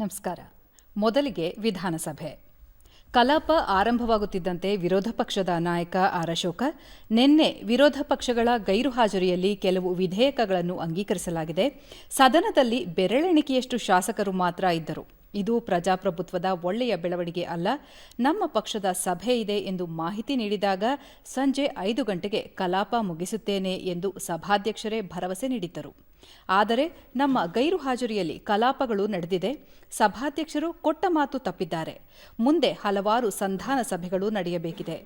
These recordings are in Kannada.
ನಮಸ್ಕಾರ. ಮೊದಲಿಗೆ ವಿಧಾನಸಭೆ ಕಲಾಪ ಆರಂಭವಾಗುತ್ತಿದ್ದಂತೆ ವಿರೋಧ ಪಕ್ಷದ ನಾಯಕ ಆರ್ ಅಶೋಕ ನಿನ್ನೆ ವಿರೋಧ ಪಕ್ಷಗಳ ಗೈರು ಹಾಜರಿಯಲ್ಲಿ ಕೆಲವು ವಿಧೇಯಕಗಳನ್ನು ಅಂಗೀಕರಿಸಲಾಗಿದೆ. ಸದನದಲ್ಲಿ ಬೆರಳೆಣಿಕೆಯಷ್ಟು ಶಾಸಕರು ಮಾತ್ರ ಇದ್ದರು. ಇದು ಪ್ರಜಾಪ್ರಭುತ್ವದ ಒಳ್ಳೆಯ ಬೆಳವಣಿಗೆ ಅಲ್ಲ. ನಮ್ಮ ಪಕ್ಷದ ಸಭೆ ಇದೆ ಎಂದು ಮಾಹಿತಿ ನೀಡಿದಾಗ ಸಂಜೆ 5 ಗಂಟೆಗೆ ಕಲಾಪ ಮುಗಿಸುತ್ತೇನೆ ಎಂದು ಸಭಾಧ್ಯಕ್ಷರೇ ಭರವಸೆ ನೀಡಿದ್ದರು. ಆದರೆ ನಮ್ಮ ಗೈರು ಹಾಜರಿಯಲ್ಲಿ ಕಲಾಪಗಳು ನಡೆದಿದೆ. ಸಭಾಧ್ಯಕ್ಷರು ಕೊಟ್ಟ ಮಾತು ತಪ್ಪಿದ್ದಾರೆ. ಮುಂದೆ ಹಲವಾರು ಸಂಧಾನ ಸಭೆಗಳು ನಡೆಯಬೇಕಿದೆ.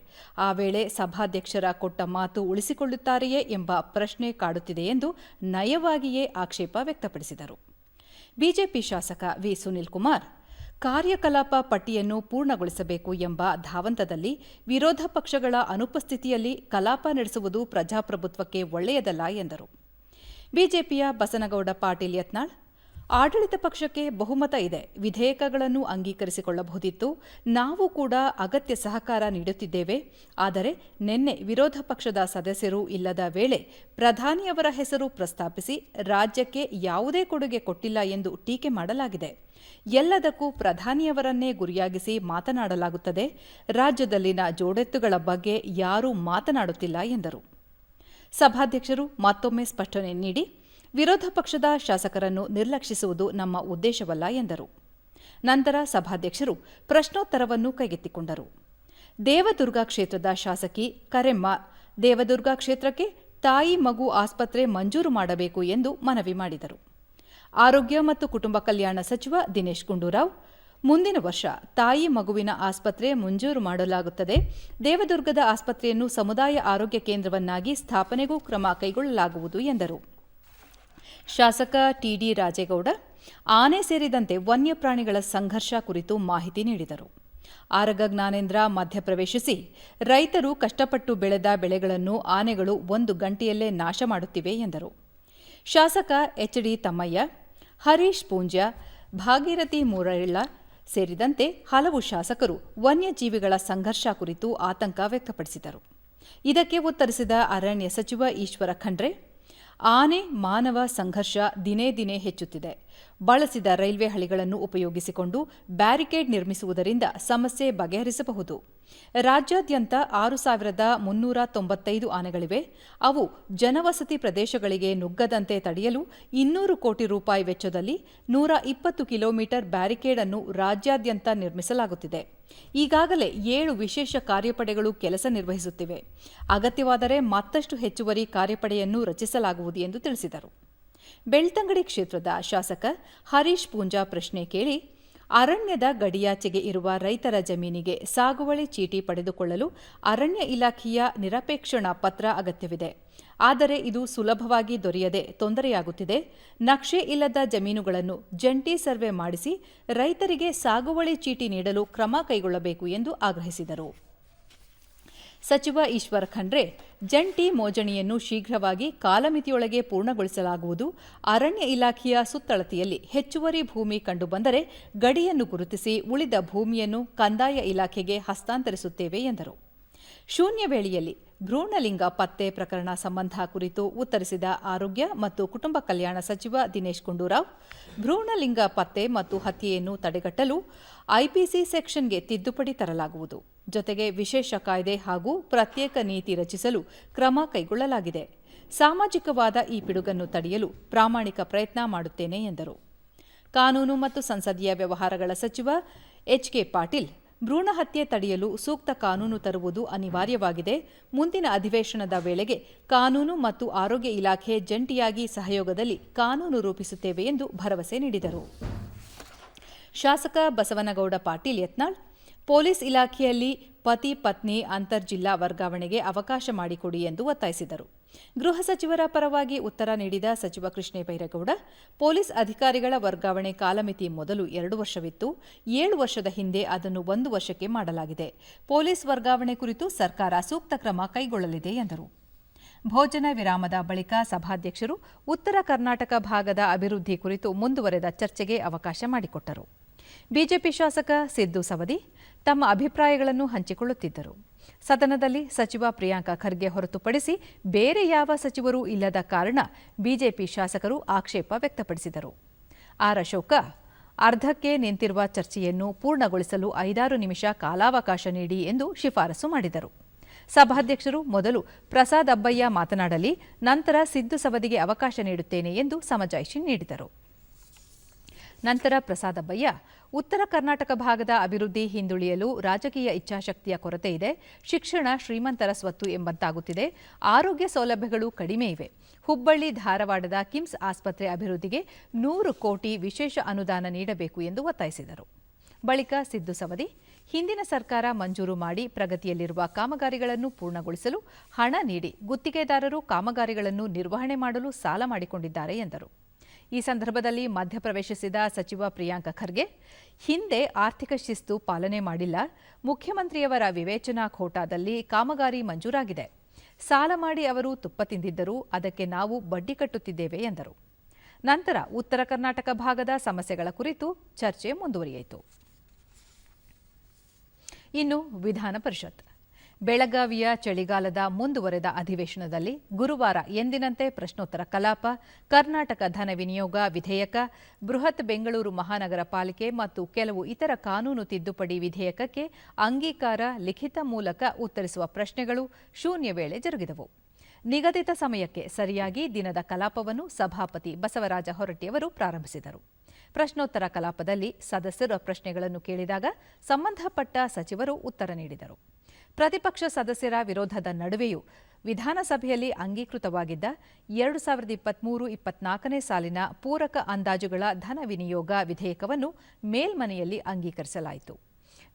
ಆ ವೇಳೆ ಸಭಾಧ್ಯಕ್ಷರ ಕೊಟ್ಟ ಮಾತು ಉಳಿಸಿಕೊಳ್ಳುತ್ತಾರೆಯೇ ಎಂಬ ಪ್ರಶ್ನೆ ಕಾಡುತ್ತಿದೆ ಎಂದು ನಯವಾಗಿಯೇ ಆಕ್ಷೇಪ ವ್ಯಕ್ತಪಡಿಸಿದರು. ಬಿಜೆಪಿ ಶಾಸಕ ವಿ. ಸುನೀಲ್ ಕುಮಾರ್ ಕಾರ್ಯಕಲಾಪ ಪಟ್ಟಿಯನ್ನು ಪೂರ್ಣಗೊಳಿಸಬೇಕು ಎಂಬ ಧಾವಂತದಲ್ಲಿ ವಿರೋಧ ಪಕ್ಷಗಳ ಅನುಪಸ್ಥಿತಿಯಲ್ಲಿ ಕಲಾಪ ನಡೆಸುವುದು ಪ್ರಜಾಪ್ರಭುತ್ವಕ್ಕೆ ಒಳ್ಳೆಯದಲ್ಲ ಎಂದರು. ಬಿಜೆಪಿಯ ಬಸನಗೌಡ ಪಾಟೀಲ್ ಯತ್ನಾಳ್, ಆಡಳಿತ ಪಕ್ಷಕ್ಕೆ ಬಹುಮತ ಇದೆ, ವಿಧೇಯಕಗಳನ್ನು ಅಂಗೀಕರಿಸಿಕೊಳ್ಳಬಹುದಿತ್ತು. ನಾವು ಕೂಡ ಅಗತ್ಯ ಸಹಕಾರ ನೀಡುತ್ತಿದ್ದೇವೆ. ಆದರೆ ನಿನ್ನೆ ವಿರೋಧ ಪಕ್ಷದ ಸದಸ್ಯರು ಇಲ್ಲದ ವೇಳೆ ಪ್ರಧಾನಿಯವರ ಹೆಸರು ಪ್ರಸ್ತಾಪಿಸಿ ರಾಜ್ಯಕ್ಕೆ ಯಾವುದೇ ಕೊಡುಗೆ ಕೊಟ್ಟಿಲ್ಲ ಎಂದು ಟೀಕೆ ಮಾಡಲಾಗಿದೆ. ಎಲ್ಲದಕ್ಕೂ ಪ್ರಧಾನಿಯವರನ್ನೇ ಗುರಿಯಾಗಿಸಿ ಮಾತನಾಡಲಾಗುತ್ತದೆ. ರಾಜ್ಯದಲ್ಲಿನ ಜೋಡೆತ್ತುಗಳ ಬಗ್ಗೆ ಯಾರೂ ಮಾತನಾಡುತ್ತಿಲ್ಲ ಎಂದರು. ಸಭಾಧ್ಯಕ್ಷರು ಮತ್ತೊಮ್ಮೆ ಸ್ಪಷ್ಟನೆ ನೀಡಿ, ವಿರೋಧ ಪಕ್ಷದ ಶಾಸಕರನ್ನು ನಿರ್ಲಕ್ಷಿಸುವುದು ನಮ್ಮ ಉದ್ದೇಶವಲ್ಲ ಎಂದರು. ನಂತರ ಸಭಾಧ್ಯಕ್ಷರು ಪ್ರಶ್ನೋತ್ತರವನ್ನು ಕೈಗೆತ್ತಿಕೊಂಡರು. ದೇವದುರ್ಗ ಕ್ಷೇತ್ರದ ಶಾಸಕಿ ಕರೆಮ್ಮ ದೇವದುರ್ಗ ಕ್ಷೇತ್ರಕ್ಕೆ ತಾಯಿ ಮಗು ಆಸ್ಪತ್ರೆ ಮಂಜೂರು ಮಾಡಬೇಕು ಎಂದು ಮನವಿ ಮಾಡಿದರು. ಆರೋಗ್ಯ ಮತ್ತು ಕುಟುಂಬ ಕಲ್ಯಾಣ ಸಚಿವ ದಿನೇಶ್ ಗುಂಡೂರಾವ್, ಮುಂದಿನ ವರ್ಷ ತಾಯಿ ಮಗುವಿನ ಆಸ್ಪತ್ರೆ ಮಂಜೂರು ಮಾಡಲಾಗುತ್ತದೆ. ದೇವದುರ್ಗದ ಆಸ್ಪತ್ರೆಯನ್ನು ಸಮುದಾಯ ಆರೋಗ್ಯ ಕೇಂದ್ರವನ್ನಾಗಿ ಸ್ಥಾಪನೆಗೂ ಕ್ರಮ ಕೈಗೊಳ್ಳಲಾಗುವುದು ಎಂದರು. ಶಾಸಕ ಟಿಡಿ ರಾಜೇಗೌಡ ಆನೆ ಸೇರಿದಂತೆ ವನ್ಯಪ್ರಾಣಿಗಳ ಸಂಘರ್ಷ ಕುರಿತು ಮಾಹಿತಿ ನೀಡಿದರು. ಆರಗ ಜ್ಞಾನೇಂದ್ರ ಮಧ್ಯಪ್ರವೇಶಿಸಿ, ರೈತರು ಕಷ್ಟಪಟ್ಟು ಬೆಳೆದ ಬೆಳೆಗಳನ್ನು ಆನೆಗಳು 1 ಗಂಟೆಯಲ್ಲೇ ನಾಶ ಮಾಡುತ್ತಿವೆ ಎಂದರು. ಶಾಸಕ ಎಚ್.ಡಿ. ತಮ್ಮಯ್ಯ, ಹರೀಶ್ ಪೂಂಜ್ಯ, ಭಾಗೀರಥಿ ಮೂರಳ್ಳ ಸೇರಿದಂತೆ ಹಲವು ಶಾಸಕರು ವನ್ಯಜೀವಿಗಳ ಸಂಘರ್ಷ ಕುರಿತು ಆತಂಕ ವ್ಯಕ್ತಪಡಿಸಿದರು. ಇದಕ್ಕೆ ಉತ್ತರಿಸಿದ ಅರಣ್ಯ ಸಚಿವ ಈಶ್ವರ ಖಂಡ್ರೆ, ಆನೆ ಮಾನವ ಸಂಘರ್ಷ ದಿನೇ ದಿನೇ ಹೆಚ್ಚುತ್ತಿದೆ. ಬಳಸಿದ ರೈಲ್ವೆ ಹಳಿಗಳನ್ನು ಉಪಯೋಗಿಸಿಕೊಂಡು ಬ್ಯಾರಿಕೇಡ್ ನಿರ್ಮಿಸುವುದರಿಂದ ಸಮಸ್ಯೆ ಬಗೆಹರಿಸಬಹುದು. ರಾಜ್ಯಾದ್ಯಂತ 6,395 ಆನೆಗಳಿವೆ. ಅವು ಜನವಸತಿ ಪ್ರದೇಶಗಳಿಗೆ ನುಗ್ಗದಂತೆ ತಡೆಯಲು 200 ಕೋಟಿ ರೂಪಾಯಿ ವೆಚ್ಚದಲ್ಲಿ 120 ಕಿಲೋಮೀಟರ್ ಬ್ಯಾರಿಕೇಡ್ ಅನ್ನು ರಾಜ್ಯಾದ್ಯಂತ ನಿರ್ಮಿಸಲಾಗುತ್ತಿದೆ. ಈಗಾಗಲೇ 7 ವಿಶೇಷ ಕಾರ್ಯಪಡೆಗಳು ಕೆಲಸ ನಿರ್ವಹಿಸುತ್ತಿವೆ. ಅಗತ್ಯವಾದರೆ ಮತ್ತಷ್ಟು ಹೆಚ್ಚುವರಿ ಕಾರ್ಯಪಡೆಯನ್ನು ರಚಿಸಲಾಗುವುದು ಎಂದು ತಿಳಿಸಿದರು. ಬೆಳ್ತಂಗಡಿ ಕ್ಷೇತ್ರದ ಶಾಸಕ ಹರೀಶ್ ಪೂಂಜಾ ಪ್ರಶ್ನೆ ಕೇಳಿ, ಅರಣ್ಯದ ಗಡಿಯಾಚೆಗೆ ಇರುವ ರೈತರ ಜಮೀನಿಗೆ ಸಾಗುವಳಿ ಚೀಟಿ ಪಡೆದುಕೊಳ್ಳಲು ಅರಣ್ಯ ಇಲಾಖೆಯ ನಿರಪೇಕ್ಷಣಾ ಪತ್ರ ಅಗತ್ಯವಿದೆ. ಆದರೆ ಇದು ಸುಲಭವಾಗಿ ದೊರೆಯದೆ ತೊಂದರೆಯಾಗುತ್ತಿದೆ. ನಕ್ಷೆ ಇಲ್ಲದ ಜಮೀನುಗಳನ್ನು ಜಂಟಿ ಸರ್ವೆ ಮಾಡಿಸಿ ರೈತರಿಗೆ ಸಾಗುವಳಿ ಚೀಟಿ ನೀಡಲು ಕ್ರಮ ಕೈಗೊಳ್ಳಬೇಕು ಎಂದು ಆಗ್ರಹಿಸಿದರು. ಸಚಿವ ಈಶ್ವರ ಖಂಡ್ರೆ, ಜಂಟಿ ಮೋಜಣಿಯನ್ನು ಶೀಘ್ರವಾಗಿ ಕಾಲಮಿತಿಯೊಳಗೆ ಪೂರ್ಣಗೊಳಿಸಲಾಗುವುದು. ಅರಣ್ಯ ಇಲಾಖೆಯ ಸುತ್ತಳತೆಯಲ್ಲಿ ಹೆಚ್ಚುವರಿ ಭೂಮಿ ಕಂಡುಬಂದರೆ ಗಡಿಯನ್ನು ಗುರುತಿಸಿ ಉಳಿದ ಭೂಮಿಯನ್ನು ಕಂದಾಯ ಇಲಾಖೆಗೆ ಹಸ್ತಾಂತರಿಸುತ್ತೇವೆ ಎಂದರು. ಶೂನ್ಯ ವೇಳೆಯಲ್ಲಿ ಭ್ರೂಣಲಿಂಗ ಪತ್ತೆ ಪ್ರಕರಣ ಸಂಬಂಧ ಕುರಿತು ಉತ್ತರಿಸಿದ ಆರೋಗ್ಯ ಮತ್ತು ಕುಟುಂಬ ಕಲ್ಯಾಣ ಸಚಿವ ದಿನೇಶ್ ಗುಂಡೂರಾವ್, ಭ್ರೂಣಲಿಂಗ ಪತ್ತೆ ಮತ್ತು ಹತ್ಯೆಯನ್ನು ತಡೆಗಟ್ಟಲು ಐಪಿಸಿ ಸೆಕ್ಷನ್ಗೆ ತಿದ್ದುಪಡಿ ತರಲಾಗುವುದು. ಜೊತೆಗೆ ವಿಶೇಷ ಕಾಯ್ದೆ ಹಾಗೂ ಪ್ರತ್ಯೇಕ ನೀತಿ ರಚಿಸಲು ಕ್ರಮ ಕೈಗೊಳ್ಳಲಾಗಿದೆ. ಸಾಮಾಜಿಕವಾದ ಈ ಪಿಡುಗನ್ನು ತಡೆಯಲು ಪ್ರಾಮಾಣಿಕ ಪ್ರಯತ್ನ ಮಾಡುತ್ತೇನೆ ಎಂದರು. ಕಾನೂನು ಮತ್ತು ಸಂಸದೀಯ ವ್ಯವಹಾರಗಳ ಸಚಿವ ಎಚ್.ಕೆ. ಪಾಟೀಲ್, ಭ್ರೂಣ ಹತ್ಯೆ ತಡೆಯಲು ಸೂಕ್ತ ಕಾನೂನು ತರುವುದು ಅನಿವಾರ್ಯವಾಗಿದೆ. ಮುಂದಿನ ಅಧಿವೇಶನದ ವೇಳೆಗೆ ಕಾನೂನು ಮತ್ತು ಆರೋಗ್ಯ ಇಲಾಖೆ ಜಂಟಿಯಾಗಿ ಸಹಯೋಗದಲ್ಲಿ ಕಾನೂನು ರೂಪಿಸುತ್ತೇವೆ ಎಂದು ಭರವಸೆ ನೀಡಿದರು. ಶಾಸಕ ಬಸವನಗೌಡ ಪಾಟೀಲ್ ಯತ್ನಾಳ್, ಪೊಲೀಸ್ ಇಲಾಖೆಯಲ್ಲಿ ಪತಿ ಪತ್ನಿ ಅಂತರ್ಜಿಲ್ಲಾ ವರ್ಗಾವಣೆಗೆ ಅವಕಾಶ ಮಾಡಿಕೊಡಿ ಎಂದು ಒತ್ತಾಯಿಸಿದರು. ಗೃಹ ಸಚಿವರ ಪರವಾಗಿ ಉತ್ತರ ನೀಡಿದ ಸಚಿವ ಕೃಷ್ಣ ಬೈರೇಗೌಡ, ಪೊಲೀಸ್ ಅಧಿಕಾರಿಗಳ ವರ್ಗಾವಣೆ ಕಾಲಮಿತಿ ಮೊದಲು 2 ವರ್ಷವಿತ್ತು. 7 ವರ್ಷದ ಹಿಂದೆ ಅದನ್ನು 1 ವರ್ಷಕ್ಕೆ ಮಾಡಲಾಗಿದೆ. ಪೊಲೀಸ್ ವರ್ಗಾವಣೆ ಕುರಿತು ಸರ್ಕಾರ ಸೂಕ್ತ ಕ್ರಮ ಕೈಗೊಳ್ಳಲಿದೆ ಎಂದರು. ಭೋಜನ ವಿರಾಮದ ಬಳಿಕ ಸಭಾಧ್ಯಕ್ಷರು ಉತ್ತರ ಕರ್ನಾಟಕ ಭಾಗದ ಅಭಿವೃದ್ಧಿ ಕುರಿತು ಮುಂದುವರೆದ ಚರ್ಚೆಗೆ ಅವಕಾಶ ಮಾಡಿಕೊಟ್ಟರು. ಬಿಜೆಪಿ ಶಾಸಕ ಸಿದ್ದು ಸವದಿ ತಮ್ಮ ಅಭಿಪ್ರಾಯಗಳನ್ನು ಹಂಚಿಕೊಳ್ಳುತ್ತಿದ್ದರು. ಸದನದಲ್ಲಿ ಸಚಿವ ಪ್ರಿಯಾಂಕ ಖರ್ಗೆ ಹೊರತುಪಡಿಸಿ ಬೇರೆ ಯಾವ ಸಚಿವರೂ ಇಲ್ಲದ ಕಾರಣ ಬಿಜೆಪಿ ಶಾಸಕರು ಆಕ್ಷೇಪ ವ್ಯಕ್ತಪಡಿಸಿದರು. ಆರ್ ಅಶೋಕ, ಅರ್ಧಕ್ಕೆ ನಿಂತಿರುವ ಚರ್ಚೆಯನ್ನು ಪೂರ್ಣಗೊಳಿಸಲು 5-6 ನಿಮಿಷ ಕಾಲಾವಕಾಶ ನೀಡಿ ಎಂದು ಶಿಫಾರಸು ಮಾಡಿದರು. ಸಭಾಧ್ಯಕ್ಷರು ಮೊದಲು ಪ್ರಸಾದ್ ಅಬ್ಬಯ್ಯ ಮಾತನಾಡಲಿ, ನಂತರ ಸಿದ್ದು ಸವದಿಗೆ ಅವಕಾಶ ನೀಡುತ್ತೇನೆ ಎಂದು ಸಮಜಾಯಿಷಿ ನೀಡಿದರು. ನಂತರ ಪ್ರಸಾದ್ ಅಬ್ಬಯ್ಯ, ಉತ್ತರ ಕರ್ನಾಟಕ ಭಾಗದ ಅಭಿವೃದ್ಧಿ ಹಿಂದುಳಿಯಲು ರಾಜಕೀಯ ಇಚ್ಛಾಶಕ್ತಿಯ ಕೊರತೆ ಇದೆ. ಶಿಕ್ಷಣ ಶ್ರೀಮಂತರ ಸ್ವತ್ತು ಎಂಬಂತಾಗುತ್ತಿದೆ. ಆರೋಗ್ಯ ಸೌಲಭ್ಯಗಳು ಕಡಿಮೆ ಇವೆ. ಹುಬ್ಬಳ್ಳಿ ಧಾರವಾಡದ ಕಿಮ್ಸ್ ಆಸ್ಪತ್ರೆ ಅಭಿವೃದ್ಧಿಗೆ 100 ಕೋಟಿ ವಿಶೇಷ ಅನುದಾನ ನೀಡಬೇಕು ಎಂದು ಒತ್ತಾಯಿಸಿದರು. ಬಳಿಕ ಸಿದ್ದು ಸವದಿ, ಹಿಂದಿನ ಸರ್ಕಾರ ಮಂಜೂರು ಮಾಡಿ ಪ್ರಗತಿಯಲ್ಲಿರುವ ಕಾಮಗಾರಿಗಳನ್ನು ಪೂರ್ಣಗೊಳಿಸಲು ಹಣ ನೀಡಿ ಗುತ್ತಿಗೆದಾರರು ಕಾಮಗಾರಿಗಳನ್ನು ನಿರ್ವಹಣೆ ಮಾಡಲು ಸಾಲ ಮಾಡಿಕೊಂಡಿದ್ದಾರೆ ಎಂದರು. ಈ ಸಂದರ್ಭದಲ್ಲಿ ಮಧ್ಯಪ್ರವೇಶಿಸಿದ ಸಚಿವ ಪ್ರಿಯಾಂಕ ಖರ್ಗೆ, ಹಿಂದೆ ಆರ್ಥಿಕ ಶಿಸ್ತು ಪಾಲನೆ ಮಾಡಿಲ್ಲ. ಮುಖ್ಯಮಂತ್ರಿಯವರ ವಿವೇಚನಾ ಖೋಟಾದಲ್ಲಿ ಕಾಮಗಾರಿ ಮಂಜೂರಾಗಿದೆ. ಸಾಲ ಮಾಡಿ ಅವರು ತುಪ್ಪ ತಿಂದಿದ್ದರು, ಅದಕ್ಕೆ ನಾವು ಬಡ್ಡಿ ಕಟ್ಟುತ್ತಿದ್ದೇವೆ ಎಂದರು. ನಂತರ ಉತ್ತರ ಕರ್ನಾಟಕ ಭಾಗದ ಸಮಸ್ಯೆಗಳ ಕುರಿತು ಚರ್ಚೆ ಮುಂದುವರಿಯಿತು. ಇನ್ನು ವಿಧಾನ ಪರಿಷತ್. ಬೆಳಗಾವಿಯ ಚಳಿಗಾಲದ ಮುಂದುವರೆದ ಅಧಿವೇಶನದಲ್ಲಿ ಗುರುವಾರ ಎಂದಿನಂತೆ ಪ್ರಶ್ನೋತ್ತರ ಕಲಾಪ, ಕರ್ನಾಟಕ ಧನ ವಿನಿಯೋಗ ವಿಧೇಯಕ, ಬೃಹತ್ ಬೆಂಗಳೂರು ಮಹಾನಗರ ಪಾಲಿಕೆ ಮತ್ತು ಕೆಲವು ಇತರ ಕಾನೂನು ತಿದ್ದುಪಡಿ ವಿಧೇಯಕಕ್ಕೆ ಅಂಗೀಕಾರ ಲಿಖಿತ ಮೂಲಕ ಉತ್ತರಿಸುವ ಪ್ರಶ್ನೆಗಳು ಶೂನ್ಯ ವೇಳೆ ಜರುಗಿದವು. ನಿಗದಿತ ಸಮಯಕ್ಕೆ ಸರಿಯಾಗಿ ದಿನದ ಕಲಾಪವನ್ನು ಸಭಾಪತಿ ಬಸವರಾಜ ಹೊರಟ್ಟಿಯವರು ಪ್ರಾರಂಭಿಸಿದರು. ಪ್ರಶ್ನೋತ್ತರ ಕಲಾಪದಲ್ಲಿ ಸದಸ್ಯರು ಪ್ರಶ್ನೆಗಳನ್ನು ಕೇಳಿದಾಗ ಸಂಬಂಧಪಟ್ಟ ಸಚಿವರು ಉತ್ತರ ನೀಡಿದರು. ಪ್ರತಿಪಕ್ಷ ಸದಸ್ಯರ ವಿರೋಧದ ನಡುವೆಯೂ ವಿಧಾನಸಭೆಯಲ್ಲಿ ಅಂಗೀಕೃತವಾಗಿದ್ದ 2023-24ನೇ ಸಾಲಿನ ಪೂರಕ ಅಂದಾಜುಗಳ ಧನ ವಿನಿಯೋಗ ವಿಧೇಯಕವನ್ನು ಮೇಲ್ಮನೆಯಲ್ಲಿ ಅಂಗೀಕರಿಸಲಾಯಿತು.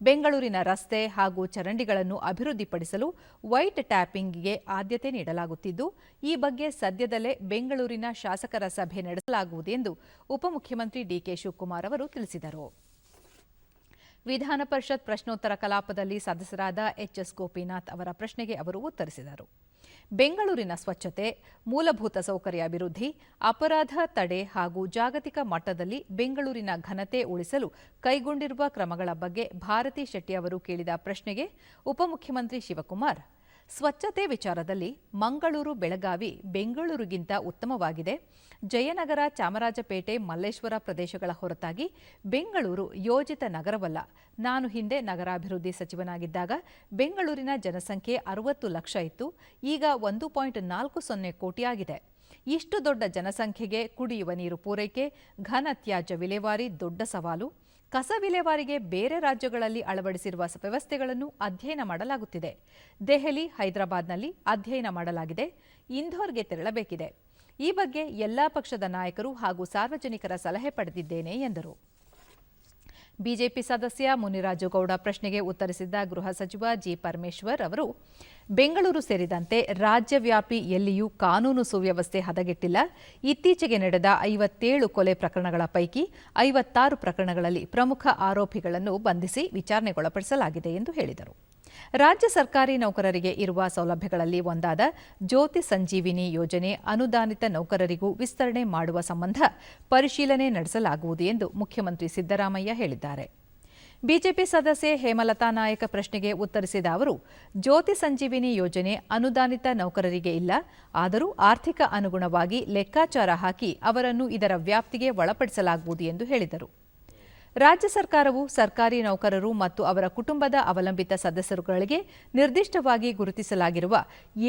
ಬೆಂಗಳೂರಿನ ರಸ್ತೆ ಹಾಗೂ ಚರಂಡಿಗಳನ್ನು ಅಭಿವೃದ್ಧಿಪಡಿಸಲು ವೈಟ್ ಟ್ಯಾಪಿಂಗ್ಗೆ ಆದ್ಯತೆ ನೀಡಲಾಗುತ್ತಿದ್ದು, ಈ ಬಗ್ಗೆ ಸದ್ಯದಲ್ಲೇ ಬೆಂಗಳೂರಿನ ಶಾಸಕರ ಸಭೆ ನಡೆಸಲಾಗುವುದು ಎಂದು ಉಪಮುಖ್ಯಮಂತ್ರಿ ಡಿಕೆ ಶಿವಕುಮಾರ್ ಅವರು ತಿಳಿಸಿದರು. ವಿಧಾನ ಪರಿಷತ್ ಪ್ರಶ್ನೋತ್ತರ ಕಲಾಪದಲ್ಲಿ ಸದಸ್ಯರಾದ ಎಚ್ಎಸ್ ಗೋಪಿನಾಥ್ ಅವರ ಪ್ರಶ್ನೆಗೆ ಅವರು ಉತ್ತರಿಸಿದರು. ಬೆಂಗಳೂರಿನ ಸ್ವಚ್ಛತೆ, ಮೂಲಭೂತ ಸೌಕರ್ಯ ಅಭಿವೃದ್ಧಿ, ಅಪರಾಧ ತಡೆ ಹಾಗೂ ಜಾಗತಿಕ ಮಟ್ಟದಲ್ಲಿ ಬೆಂಗಳೂರಿನ ಘನತೆ ಉಳಿಸಲು ಕೈಗೊಂಡಿರುವ ಕ್ರಮಗಳ ಬಗ್ಗೆ ಭಾರತಿ ಶೆಟ್ಟಿ ಅವರು ಕೇಳಿದ ಪ್ರಶ್ನೆಗೆ ಉಪಮುಖ್ಯಮಂತ್ರಿ ಶಿವಕುಮಾರ್, ಸ್ವಚ್ಛತೆ ವಿಚಾರದಲ್ಲಿ ಮಂಗಳೂರು, ಬೆಳಗಾವಿ ಬೆಂಗಳೂರಿಗಿಂತ ಉತ್ತಮವಾಗಿದೆ. ಜಯನಗರ, ಚಾಮರಾಜಪೇಟೆ, ಮಲ್ಲೇಶ್ವರ ಪ್ರದೇಶಗಳ ಹೊರತಾಗಿ ಬೆಂಗಳೂರು ಯೋಜಿತ ನಗರವಲ್ಲ. ನಾನು ಹಿಂದೆ ನಗರಾಭಿವೃದ್ಧಿ ಸಚಿವನಾಗಿದ್ದಾಗ ಬೆಂಗಳೂರಿನ ಜನಸಂಖ್ಯೆ 60 ಲಕ್ಷ ಇತ್ತು. ಈಗ 1.40 ಕೋಟಿಯಾಗಿದೆ. ಇಷ್ಟು ದೊಡ್ಡ ಜನಸಂಖ್ಯೆಗೆ ಕುಡಿಯುವ ನೀರು ಪೂರೈಕೆ, ಘನ ತ್ಯಾಜ್ಯ ವಿಲೇವಾರಿ ದೊಡ್ಡ ಸವಾಲು. ಕಸ ವಿಲೇವಾರಿಗೆ ಬೇರೆ ರಾಜ್ಯಗಳಲ್ಲಿ ಅಳವಡಿಸಿರುವ ವ್ಯವಸ್ಥೆಗಳನ್ನು ಅಧ್ಯಯನ ಮಾಡಲಾಗುತ್ತಿದೆ. ದೆಹಲಿ, ಹೈದರಾಬಾದ್ನಲ್ಲಿ ಅಧ್ಯಯನ ಮಾಡಲಾಗಿದೆ. ಇಂಧೋರ್ಗೆ ತೆರಳಬೇಕಿದೆ. ಈ ಬಗ್ಗೆ ಎಲ್ಲಾ ಪಕ್ಷದ ನಾಯಕರು ಹಾಗೂ ಸಾರ್ವಜನಿಕರ ಸಲಹೆ ಪಡೆದಿದ್ದೇನೆ ಎಂದರು. ಬಿಜೆಪಿ ಸದಸ್ಯ ಮುನಿರಾಜುಗೌಡ ಪ್ರಶ್ನೆಗೆ ಉತ್ತರಿಸಿದ್ದ ಗೃಹ ಸಚಿವ ಜಿ ಪರಮೇಶ್ವರ್ ಅವರು, ಬೆಂಗಳೂರು ಸೇರಿದಂತೆ ರಾಜ್ಯವ್ಯಾಪಿ ಎಲ್ಲಿಯೂ ಕಾನೂನು ಸುವ್ಯವಸ್ಥೆ ಹದಗೆಟ್ಟಿಲ್ಲ. ಇತ್ತೀಚೆಗೆ ನಡೆದ 57 ಕೊಲೆ ಪ್ರಕರಣಗಳ ಪೈಕಿ 56 ಪ್ರಕರಣಗಳಲ್ಲಿ ಪ್ರಮುಖ ಆರೋಪಿಗಳನ್ನು ಬಂಧಿಸಿ ವಿಚಾರಣೆಗೊಳಪಡಿಸಲಾಗಿದೆ ಎಂದು ಹೇಳಿದರು. ರಾಜ್ಯ ಸರ್ಕಾರಿ ನೌಕರರಿಗೆ ಇರುವ ಸೌಲಭ್ಯಗಳಲ್ಲಿ ಒಂದಾದ ಜ್ಯೋತಿ ಸಂಜೀವಿನಿ ಯೋಜನೆ ಅನುದಾನಿತ ನೌಕರರಿಗೂ ವಿಸ್ತರಣೆ ಮಾಡುವ ಸಂಬಂಧ ಪರಿಶೀಲನೆ ನಡೆಸಲಾಗುವುದು ಎಂದು ಮುಖ್ಯಮಂತ್ರಿ ಸಿದ್ದರಾಮಯ್ಯ ಹೇಳಿದ್ದಾರೆ. ಬಿಜೆಪಿ ಸದಸ್ಯೆ ಹೇಮಲತಾ ನಾಯಕ ಪ್ರಶ್ನೆಗೆ ಉತ್ತರಿಸಿದ ಅವರು, ಜ್ಯೋತಿ ಸಂಜೀವಿನಿ ಯೋಜನೆ ಅನುದಾನಿತ ನೌಕರರಿಗೆ ಇಲ್ಲ. ಆದರೂ ಆರ್ಥಿಕ ಅನುಗುಣವಾಗಿ ಲೆಕ್ಕಾಚಾರ ಹಾಕಿ ಅವರನ್ನು ಇದರ ವ್ಯಾಪ್ತಿಗೆ ಒಳಪಡಿಸಲಾಗುವುದು ಎಂದು ಹೇಳಿದರು. ರಾಜ್ಯ ಸರ್ಕಾರವು ಸರ್ಕಾರಿ ನೌಕರರು ಮತ್ತು ಅವರ ಕುಟುಂಬದ ಅವಲಂಬಿತ ಸದಸ್ಯರುಗಳಿಗೆ ನಿರ್ದಿಷ್ಟವಾಗಿ ಗುರುತಿಸಲಾಗಿರುವ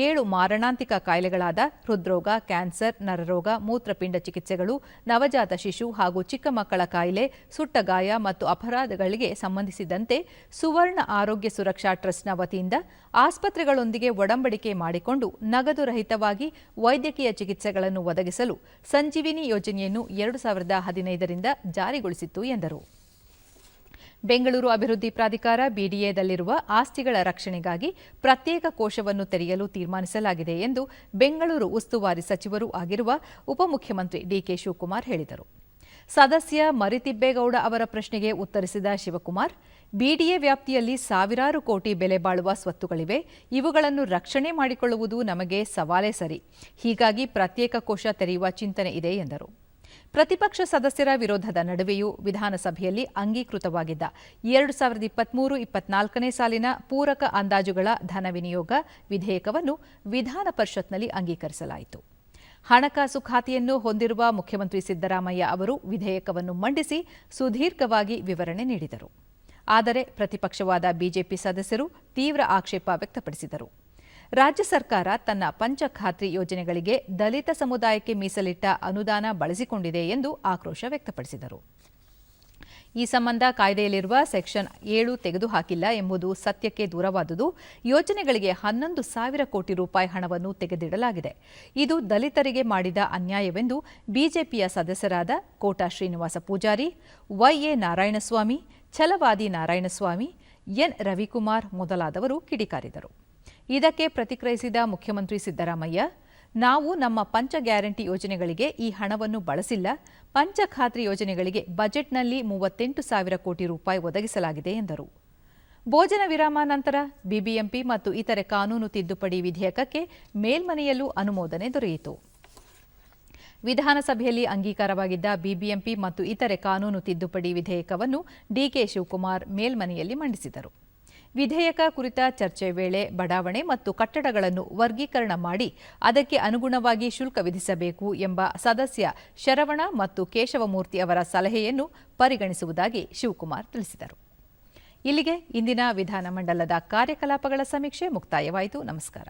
7 ಮಾರಣಾಂತಿಕ ಕಾಯಿಲೆಗಳಾದ ಹೃದ್ರೋಗ, ಕ್ಯಾನ್ಸರ್, ನರರೋಗ, ಮೂತ್ರಪಿಂಡ ಚಿಕಿತ್ಸೆಗಳು, ನವಜಾತ ಶಿಶು ಹಾಗೂ ಚಿಕ್ಕ ಮಕ್ಕಳ ಕಾಯಿಲೆ, ಸುಟ್ಟಗಾಯ ಮತ್ತು ಅಪರಾಧಗಳಿಗೆ ಸಂಬಂಧಿಸಿದಂತೆ ಸುವರ್ಣ ಆರೋಗ್ಯ ಸುರಕ್ಷಾ ಟ್ರಸ್ಟ್ನ ವತಿಯಿಂದ ಆಸ್ಪತ್ರೆಗಳೊಂದಿಗೆ ಒಡಂಬಡಿಕೆ ಮಾಡಿಕೊಂಡು ನಗದು ರಹಿತವಾಗಿ ವೈದ್ಯಕೀಯ ಚಿಕಿತ್ಸೆಗಳನ್ನು ಒದಗಿಸಲು ಸಂಜೀವಿನಿ ಯೋಜನೆಯನ್ನು 2015ರಿಂದ ಜಾರಿಗೊಳಿಸಿತ್ತು ಎಂದರು. ಬೆಂಗಳೂರು ಅಭಿವೃದ್ಧಿ ಪ್ರಾಧಿಕಾರ ಬಿಡಿಎದಲ್ಲಿರುವ ಆಸ್ತಿಗಳ ರಕ್ಷಣೆಗಾಗಿ ಪ್ರತ್ಯೇಕ ಕೋಶವನ್ನು ತೆರೆಯಲು ತೀರ್ಮಾನಿಸಲಾಗಿದೆ ಎಂದು ಬೆಂಗಳೂರು ಉಸ್ತುವಾರಿ ಸಚಿವರೂ ಆಗಿರುವ ಉಪಮುಖ್ಯಮಂತ್ರಿ ಡಿಕೆ ಶಿವಕುಮಾರ್ ಹೇಳಿದರು. ಸದಸ್ಯ ಮರಿತಿಬ್ಬೇಗೌಡ ಅವರ ಪ್ರಶ್ನೆಗೆ ಉತ್ತರಿಸಿದ ಶಿವಕುಮಾರ್, ಬಿಡಿಎ ವ್ಯಾಪ್ತಿಯಲ್ಲಿ ಸಾವಿರಾರು ಕೋಟಿ ಬೆಲೆ ಬಾಳುವ ಸ್ವತ್ತುಗಳಿವೆ. ಇವುಗಳನ್ನು ರಕ್ಷಣೆ ಮಾಡಿಕೊಳ್ಳುವುದು ನಮಗೆ ಸವಾಲೇ ಸರಿ. ಹೀಗಾಗಿ ಪ್ರತ್ಯೇಕ ಕೋಶ ತೆರೆಯುವ ಚಿಂತನೆ ಇದೆ ಎಂದರು. ಪ್ರತಿಪಕ್ಷ ಸದಸ್ಯರ ವಿರೋಧದ ನಡುವೆಯೂ ವಿಧಾನಸಭೆಯಲ್ಲಿ ಅಂಗೀಕೃತವಾಗಿದ್ದ 2023-24ನೇ ಸಾಲಿನ ಪೂರಕ ಅಂದಾಜುಗಳ ಧನ ವಿನಿಯೋಗ ವಿಧೇಯಕವನ್ನು ವಿಧಾನ ಪರಿಷತ್ನಲ್ಲಿ ಅಂಗೀಕರಿಸಲಾಯಿತು. ಹಣಕಾಸು ಖಾತೆಯನ್ನು ಹೊಂದಿರುವ ಮುಖ್ಯಮಂತ್ರಿ ಸಿದ್ದರಾಮಯ್ಯ ಅವರು ವಿಧೇಯಕವನ್ನು ಮಂಡಿಸಿ ಸುದೀರ್ಘವಾಗಿ ವಿವರಣೆ ನೀಡಿದರು. ಆದರೆ ಪ್ರತಿಪಕ್ಷವಾದ ಬಿಜೆಪಿ ಸದಸ್ಯರು ತೀವ್ರ ಆಕ್ಷೇಪ ವ್ಯಕ್ತಪಡಿಸಿದರು. ರಾಜ್ಯ ಸರ್ಕಾರ ತನ್ನ ಪಂಚಖಾತ್ರಿ ಯೋಜನೆಗಳಿಗೆ ದಲಿತ ಸಮುದಾಯಕ್ಕೆ ಮೀಸಲಿಟ್ಟ ಅನುದಾನ ಬಳಸಿಕೊಂಡಿದೆ ಎಂದು ಆಕ್ರೋಶ ವ್ಯಕ್ತಪಡಿಸಿದರು. ಈ ಸಂಬಂಧ ಕಾಯ್ದೆಯಲ್ಲಿರುವ ಸೆಕ್ಷನ್ 7 ತೆಗೆದುಹಾಕಿಲ್ಲ ಎಂಬುದು ಸತ್ಯಕ್ಕೆ ದೂರವಾದುದು. ಯೋಜನೆಗಳಿಗೆ 11,000 ಕೋಟಿ ರೂಪಾಯಿ ಹಣವನ್ನು ತೆಗೆದಿಡಲಾಗಿದೆ. ಇದು ದಲಿತರಿಗೆ ಮಾಡಿದ ಅನ್ಯಾಯವೆಂದು ಬಿಜೆಪಿಯ ಸದಸ್ಯರಾದ ಕೋಟಾ ಶ್ರೀನಿವಾಸ ಪೂಜಾರಿ, ವೈಎ ನಾರಾಯಣಸ್ವಾಮಿ, ಛಲವಾದಿ ನಾರಾಯಣಸ್ವಾಮಿ, ಎನ್ ರವಿಕುಮಾರ್ ಮೊದಲಾದವರು ಕಿಡಿಕಾರಿದರು. ಇದಕ್ಕೆ ಪ್ರತಿಕ್ರಿಯಿಸಿದ ಮುಖ್ಯಮಂತ್ರಿ ಸಿದ್ದರಾಮಯ್ಯ, ನಾವು ನಮ್ಮ ಪಂಚ ಗ್ಯಾರಂಟಿ ಯೋಜನೆಗಳಿಗೆ ಈ ಹಣವನ್ನು ಬಳಸಿಲ್ಲ. ಪಂಚಖಾತ್ರಿ ಯೋಜನೆಗಳಿಗೆ ಬಜೆಟ್ನಲ್ಲಿ 38,000 ಕೋಟಿ ರೂಪಾಯಿ ಒದಗಿಸಲಾಗಿದೆ ಎಂದರು. ಭೋಜನ ವಿರಾಮ ನಂತರ ಬಿಬಿಎಂಪಿ ಮತ್ತು ಇತರೆ ಕಾನೂನು ತಿದ್ದುಪಡಿ ವಿಧೇಯಕಕ್ಕೆ ಮೇಲ್ಮನೆಯಲ್ಲೂ ಅನುಮೋದನೆ ದೊರೆಯಿತು. ವಿಧಾನಸಭೆಯಲ್ಲಿ ಅಂಗೀಕಾರವಾಗಿದ್ದ ಬಿಬಿಎಂಪಿ ಮತ್ತು ಇತರೆ ಕಾನೂನು ತಿದ್ದುಪಡಿ ವಿಧೇಯಕವನ್ನು ಡಿಕೆ ಶಿವಕುಮಾರ್ ಮೇಲ್ಮನೆಯಲ್ಲಿ ಮಂಡಿಸಿದರು. ವಿಧೇಯಕ ಕುರಿತ ಚರ್ಚೆ ವೇಳೆ ಬಡಾವಣೆ ಮತ್ತು ಕಟ್ಟಡಗಳನ್ನು ವರ್ಗೀಕರಣ ಮಾಡಿ ಅದಕ್ಕೆ ಅನುಗುಣವಾಗಿ ಶುಲ್ಕ ವಿಧಿಸಬೇಕು ಎಂಬ ಸದಸ್ಯ ಶರವಣ ಮತ್ತು ಕೇಶವಮೂರ್ತಿ ಅವರ ಸಲಹೆಯನ್ನು ಪರಿಗಣಿಸುವುದಾಗಿ ಶಿವಕುಮಾರ್ ತಿಳಿಸಿದರು. ಇಲ್ಲಿಗೆ ಇಂದಿನ ವಿಧಾನಮಂಡಲದ ಕಾರ್ಯಕಲಾಪಗಳ ಸಮೀಕ್ಷೆ ಮುಕ್ತಾಯವಾಯಿತು. ನಮಸ್ಕಾರ.